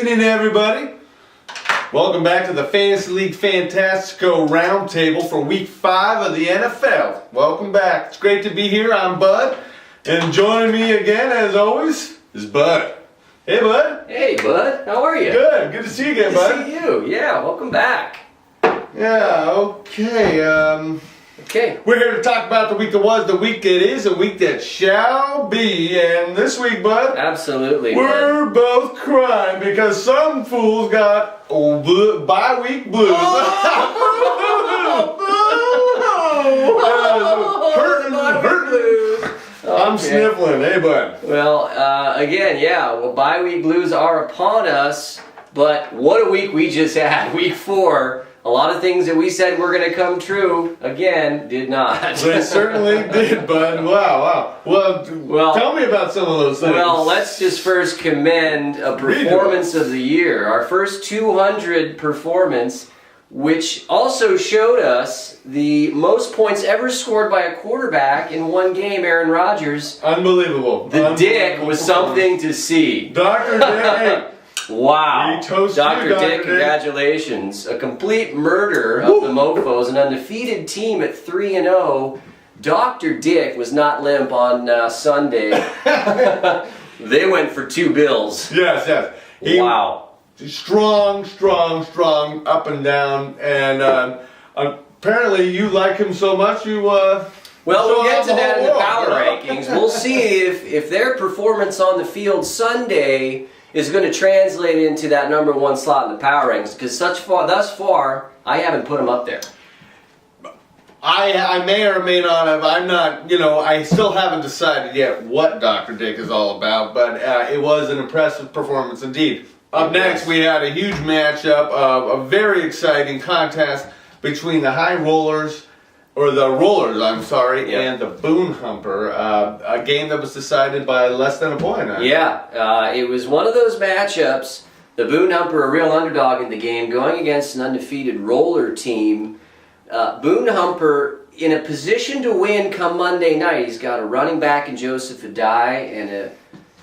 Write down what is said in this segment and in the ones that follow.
evening, everybody. Welcome back to the Fantasy League Fantastico Roundtable for Week 5 of the NFL. Welcome back. It's great to be here. I'm Bud, and joining me again, as always, is Bud. Hey, Bud. Hey, Bud. How are you? Good. Good to see you again, Bud. Good to see you. Yeah, welcome back. Yeah, okay. Okay. We're here to talk about the week that was, the week that is, a week that shall be. And this week, Bud, Absolutely. we're both crying because some fools got bye-week blues. Hurting. I'm sniffling. Hey, Bud. Well, again, yeah, bye week blues are upon us, but what a week we just had. Week 4. A lot of things that we said were going to come true, again, did not. They certainly did, Bud. Wow. Well, tell me about some of those things. Well, let's just first commend a performance of the year. Our first 200 performance, which also showed us the most points ever scored by a quarterback in one game, Aaron Rodgers. Unbelievable. The Dick was something to see. Dr. Dick. Wow. Dr. Dick, congratulations. A complete murder of the Mofos, an undefeated team at 3-0. Dr. Dick was not limp on Sunday. They went for 2 bills. Yes. Wow. Strong, up and down. And apparently you like him so much, you... Well, we'll get to that in the power rankings. We'll see if their performance on the field Sunday is going to translate into that number 1 slot in the power rankings, because thus far, I haven't put them up there. I may or may not have. I'm not, I still haven't decided yet what Dr. Dick is all about, but it was an impressive performance indeed. Up next, we had a huge matchup, a very exciting contest between the Rollers, and the Boone Humper, a game that was decided by less than a point. Yeah, it was one of those matchups. The Boone Humper, a real underdog in the game, going against an undefeated Roller team. Boone Humper in a position to win come Monday night. He's got a running back in Joseph Adai and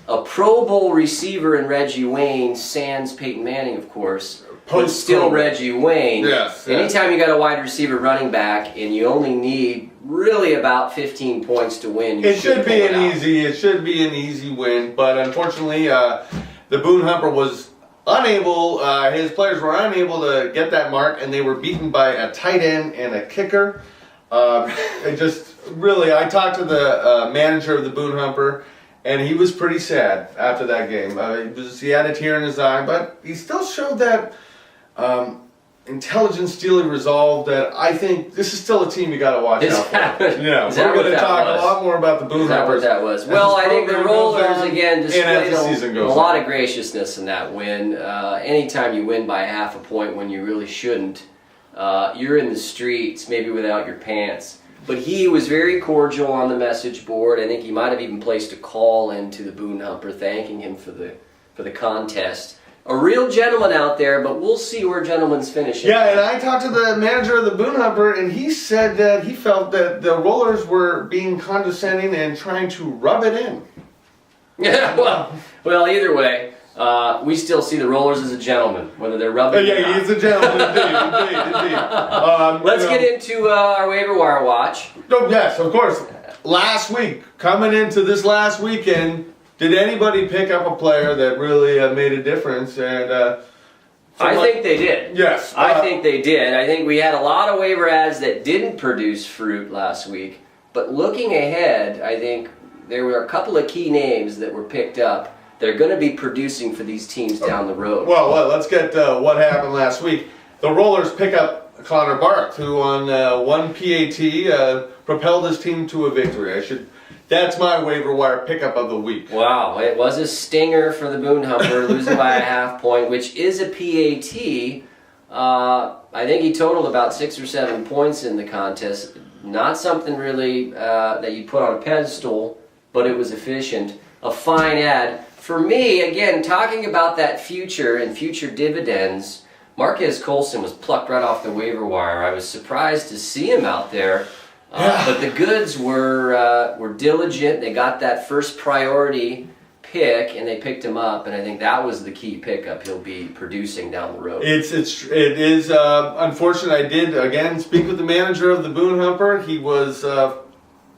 a Pro Bowl receiver in Reggie Wayne, sans Peyton Manning, of course. But still Reggie Wayne. Yes. Anytime you got a wide receiver running back and you only need really about 15 points to win, it should be an easy win. But unfortunately, the Boone Humper was unable. His players were unable to get that mark, and they were beaten by a tight end and a kicker. I talked to the manager of the Boone Humper. And he was pretty sad after that game. He had a tear in his eye, but he still showed that intelligent, steely resolve that I think this is still a team you got to watch out for. Yeah, we're going to talk a lot more about the Boone Humpers. Is that what that was? Well, I think the Rollers, again, displayed a lot of graciousness in that win. Anytime you win by half a point when you really shouldn't, you're in the streets, maybe without your pants. But he was very cordial on the message board. I think he might have even placed a call into the Boone Humper thanking him for the contest. A real gentleman out there, but we'll see where gentlemen's finishing. Yeah, and I talked to the manager of the Boone Humper, and he said that he felt that the Rollers were being condescending and trying to rub it in. Yeah, well, either way, we still see the Rollers as a gentleman, whether they're rubbing it or not. He's a gentleman, indeed. Let's get into our waiver wire watch. Oh, yes, of course. Last week, coming into this last weekend, did anybody pick up a player that really made a difference? And I think they did. Yes. I think they did. I think we had a lot of waiver ads that didn't produce fruit last week. But looking ahead, I think there were a couple of key names that were picked up. They're going to be producing for these teams down the road. Well, let's get what happened last week. The Rollers pick up Connor Barth, who on one PAT propelled his team to a victory. That's my waiver wire pickup of the week. Wow, it was a stinger for the Boone Humper, losing by a half point, which is a PAT. I think he totaled about 6 or 7 points in the contest. Not something really that you put on a pedestal, but it was efficient. A fine ad. For me, again, talking about that future and future dividends, Marquez Colson was plucked right off the waiver wire. I was surprised to see him out there. But the goods were diligent. They got that first priority pick, and they picked him up, and I think that was the key pickup. He'll be producing down the road. It is unfortunate. I did again speak with the manager of the Boone Humper.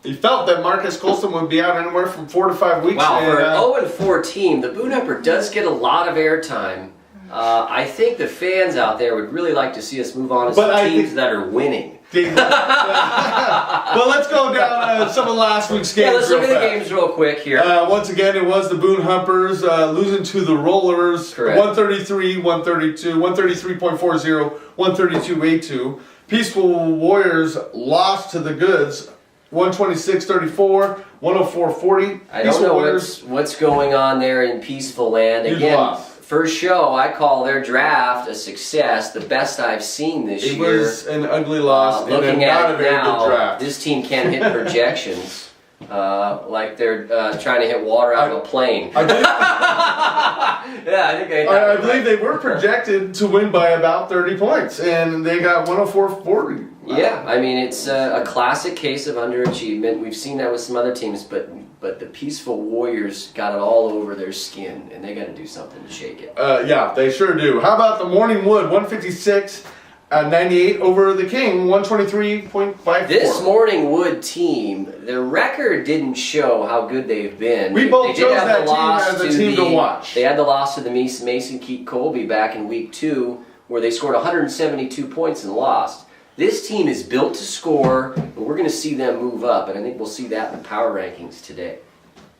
He felt that Marcus Colston would be out anywhere from 4 to 5 weeks. Wow, for an 0-4 team, the Boone Humper does get a lot of airtime. I think the fans out there would really like to see us move on to some teams that are winning. Well, let's go down some of last week's games. Yeah, let's look at the games real quick here. Once again, it was the Boone Humpers losing to the Rollers. Correct. 133-132, 133.40, 132.82. Peaceful Warriors lost to the Goods. 126-34, 104-40. I don't know what's going on there in Peaceful Land. Again, first show, I call their draft a success, the best I've seen this year. It was an ugly loss and looking not at a very now, good draft. This team can't hit projections like they're trying to hit water out of a plane. I believe they were projected to win by about 30 points, and they got 104-40. Yeah, I mean, it's a classic case of underachievement. We've seen that with some other teams, but the Peaceful Warriors got it all over their skin, and they got to do something to shake it. Yeah, they sure do. How about the Morning Wood, 156-98 over the King, 123.54. This Morning Wood team, their record didn't show how good they've been. We both chose that team as a team to watch. They had the loss to the Mason Keat Colby back in week 2, where they scored 172 points and lost. This team is built to score, and we're going to see them move up, and I think we'll see that in the power rankings today.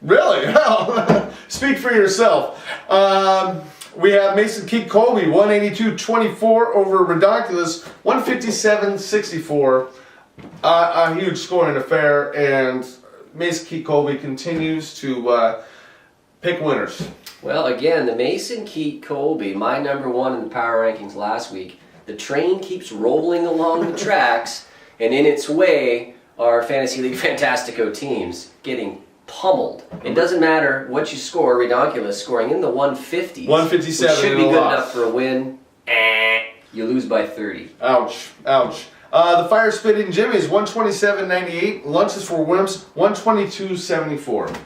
Really? Well, speak for yourself. We have Mason Keat Colby, 182-24 over Redonkulous, 157-64. A huge scoring affair, and Mason Keat Colby continues to pick winners. Well, again, the Mason Keat Colby, my number 1 in the power rankings last week. The train keeps rolling along the tracks, and in its way are Fantasy League Fantastico teams getting pummeled. It doesn't matter what you score, Redonkulous scoring in the 150s. 157 which should be good enough for a win. You lose by 30. Ouch, ouch. The Fire Spitting Jimmies, 127-98. Lunches for Wimps, 122-74.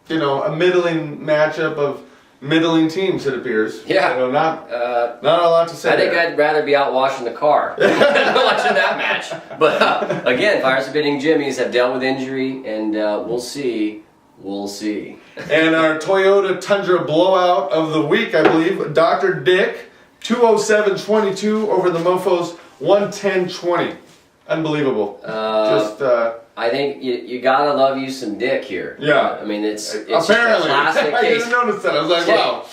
A middling matchup of middling teams, it appears. Yeah. Not a lot to say. I think I'd rather be out washing the car than watching that match. But again, Fire Spitting Jimmies have dealt with injury, and we'll see. We'll see. And our Toyota Tundra blowout of the week, I believe, Dr. Dick, 207-22 over the Mofos, 110-20. Unbelievable. I think you gotta love you some Dick here. Yeah. I mean, it's apparently. Just a classic I case. didn't notice that. I was like, wow.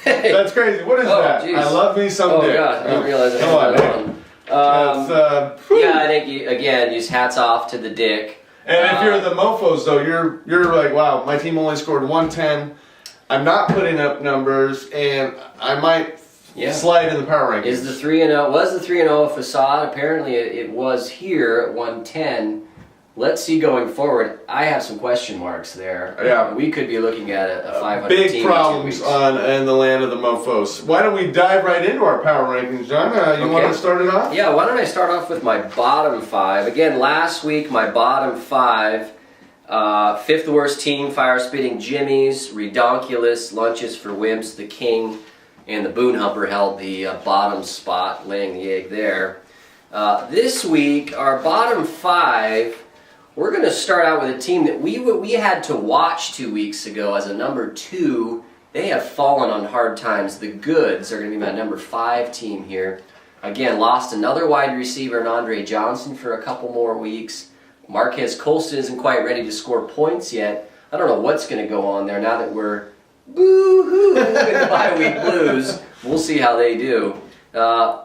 That's crazy. What is that? Geez. I love me some Dick. Oh, God. I didn't realize that. I think, again, just hats off to the Dick. And if you're the Mofos, though, you're like, wow, my team only scored 110. I'm not putting up numbers, and I might slide in the power rankings. Was the 3-0 a facade? Apparently it was here at 110. Let's see going forward. I have some question marks there. Yeah. We could be looking at a 500 big team problems in the land of the Mofos. Why don't we dive right into our power rankings, John? You want to start it off? Yeah, why don't I start off with my bottom 5. Again, last week, my bottom 5. 5th worst team, Fire Spitting Jimmies, Redonkulous, Lunches for Wimps, the King, and the Boone Humper held the bottom spot, laying the egg there. This week, our bottom 5... We're going to start out with a team that we had to watch 2 weeks ago as a number 2. They have fallen on hard times. The Goods are going to be my number 5 team here. Again, lost another wide receiver in Andre Johnson for a couple more weeks. Marquez Colston isn't quite ready to score points yet. I don't know what's going to go on there now that we're boo-hoo in the bye-week blues. We'll see how they do.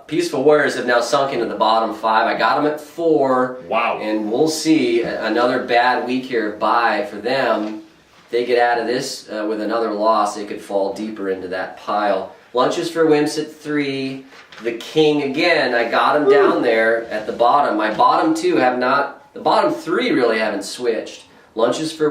Peaceful Warriors have now sunk into the bottom 5. I got them at 4. Wow. And we'll see another bad week here of bye for them. If they get out of this with another loss, they could fall deeper into that pile. Lunches for Wimps at 3. The King, again, I got him down there at the bottom. My bottom 2 have not, the bottom 3 really haven't switched. Lunches for